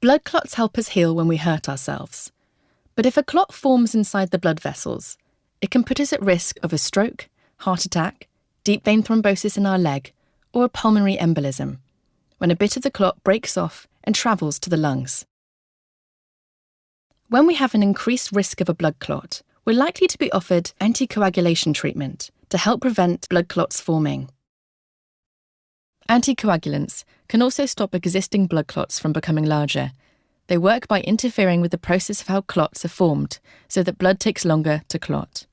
Blood clots help us heal when we hurt ourselves. But if a clot forms inside the blood vessels, it can put us at risk of a stroke, heart attack, deep vein thrombosis in our leg, or a pulmonary embolism, when a bit of the clot breaks off and travels to the lungs. When we have an increased risk of a blood clot, we're likely to be offered anticoagulation treatment to help prevent blood clots forming. Anticoagulants can also stop existing blood clots from becoming larger. They work by interfering with the process of how clots are formed, so that blood takes longer to clot.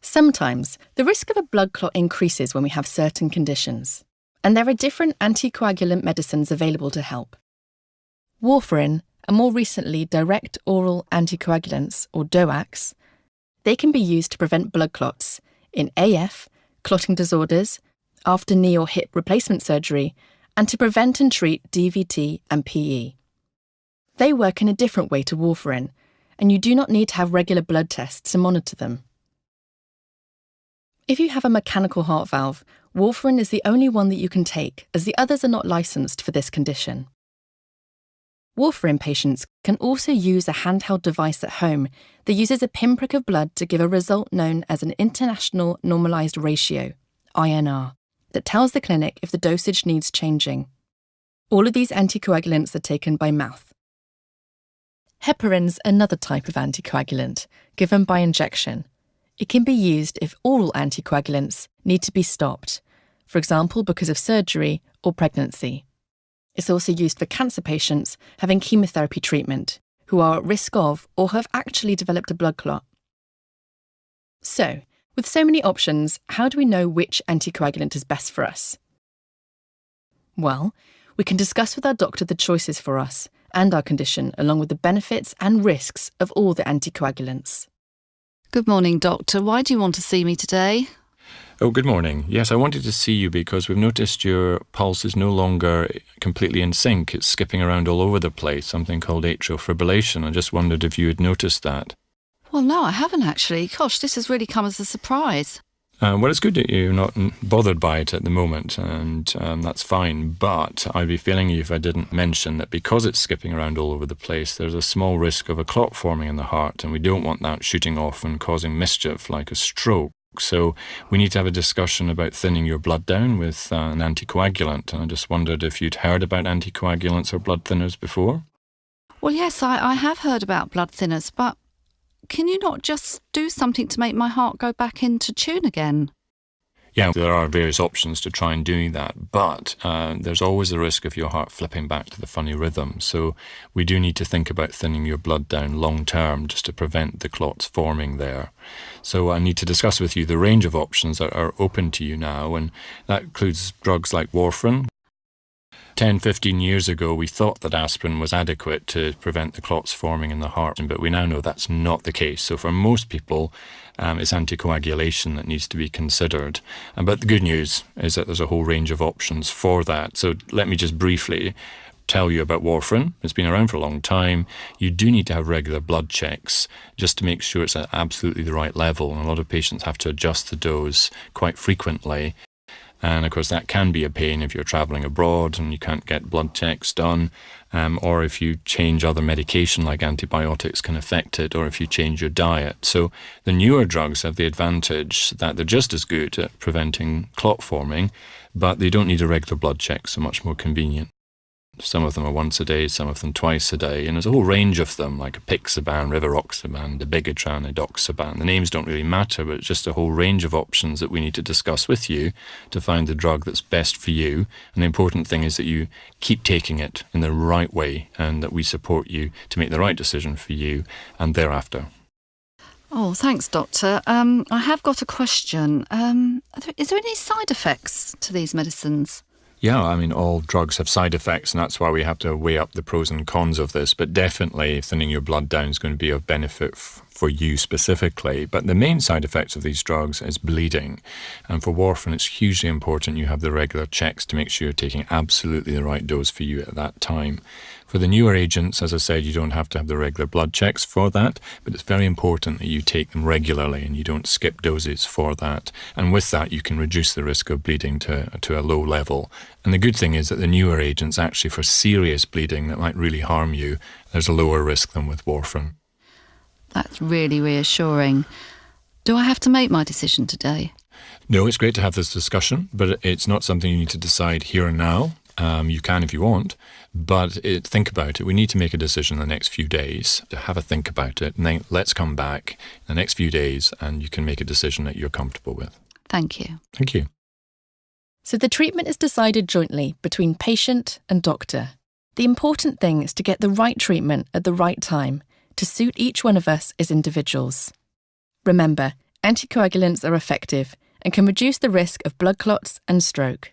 Sometimes, the risk of a blood clot increases when we have certain conditions, and there are different anticoagulant medicines available to help. Warfarin, and more recently direct oral anticoagulants, or DOACs, they can be used to prevent blood clots in AF, clotting disorders, after knee or hip replacement surgery, and to prevent and treat DVT and PE. They work in a different way to warfarin, and you do not need to have regular blood tests to monitor them. If you have a mechanical heart valve, warfarin is the only one that you can take, as the others are not licensed for this condition. Warfarin patients can also use a handheld device at home that uses a pinprick of blood to give a result known as an International Normalized Ratio, INR, that tells the clinic if the dosage needs changing. All of these anticoagulants are taken by mouth. Heparin's another type of anticoagulant, given by injection. It can be used if oral anticoagulants need to be stopped, for example because of surgery or pregnancy. It's also used for cancer patients having chemotherapy treatment, who are at risk of or have actually developed a blood clot. So, with so many options, how do we know which anticoagulant is best for us? Well, we can discuss with our doctor the choices for us and our condition, along with the benefits and risks of all the anticoagulants. Good morning, doctor. Why do you want to see me today? Oh, good morning. Yes, I wanted to see you because we've noticed your pulse is no longer completely in sync. It's skipping around all over the place, something called atrial fibrillation. I just wondered if you had noticed that. Well, no, I haven't actually. Gosh, this has really come as a surprise. Well, it's good that you're not bothered by it at the moment, and that's fine. But I'd be failing you if I didn't mention that because it's skipping around all over the place, there's a small risk of a clot forming in the heart, and we don't want that shooting off and causing mischief like a stroke. So we need to have a discussion about thinning your blood down with an anticoagulant. And I just wondered if you'd heard about anticoagulants or blood thinners before? Well, yes, I have heard about blood thinners, but can you not just do something to make my heart go back into tune again? Yeah, there are various options to try and do that, but there's always a risk of your heart flipping back to the funny rhythm. So we do need to think about thinning your blood down long term just to prevent the clots forming there. So I need to discuss with you the range of options that are open to you now, and that includes drugs like warfarin. 10-15 years ago, we thought that aspirin was adequate to prevent the clots forming in the heart, but we now know that's not the case. So for most people, it's anticoagulation that needs to be considered. But the good news is that there's a whole range of options for that. So let me just briefly tell you about warfarin. It's been around for a long time. You do need to have regular blood checks just to make sure it's at absolutely the right level. And a lot of patients have to adjust the dose quite frequently. And of course that can be a pain if you're travelling abroad and you can't get blood checks done, or if you change other medication like antibiotics can affect it, or if you change your diet. So the newer drugs have the advantage that they're just as good at preventing clot forming, but they don't need a regular blood check, so much more convenient. Some of them are once a day, some of them twice a day, and there's a whole range of them, like apixaban, rivaroxaban, dabigatran, edoxaban. The names don't really matter, but it's just a whole range of options that we need to discuss with you to find the drug that's best for you. And the important thing is that you keep taking it in the right way and that we support you to make the right decision for you and thereafter. Oh, thanks, doctor. I have got a question. Is there any side effects to these medicines? Yeah, I mean, all drugs have side effects, and that's why we have to weigh up the pros and cons of this. But definitely thinning your blood down is going to be of benefit for you specifically. But the main side effects of these drugs is bleeding. And for warfarin, it's hugely important you have the regular checks to make sure you're taking absolutely the right dose for you at that time. For the newer agents, as I said, you don't have to have the regular blood checks for that, but it's very important that you take them regularly and you don't skip doses for that. And with that, you can reduce the risk of bleeding to a low level. And the good thing is that the newer agents, actually for serious bleeding that might really harm you, there's a lower risk than with warfarin. That's really reassuring. Do I have to make my decision today? No, it's great to have this discussion, but it's not something you need to decide here and now. You can if you want, but think about it. We need to make a decision in the next few days to have a think about it, and then let's come back in the next few days and you can make a decision that you're comfortable with. Thank you. Thank you. So the treatment is decided jointly between patient and doctor. The important thing is to get the right treatment at the right time to suit each one of us as individuals. Remember, anticoagulants are effective and can reduce the risk of blood clots and stroke.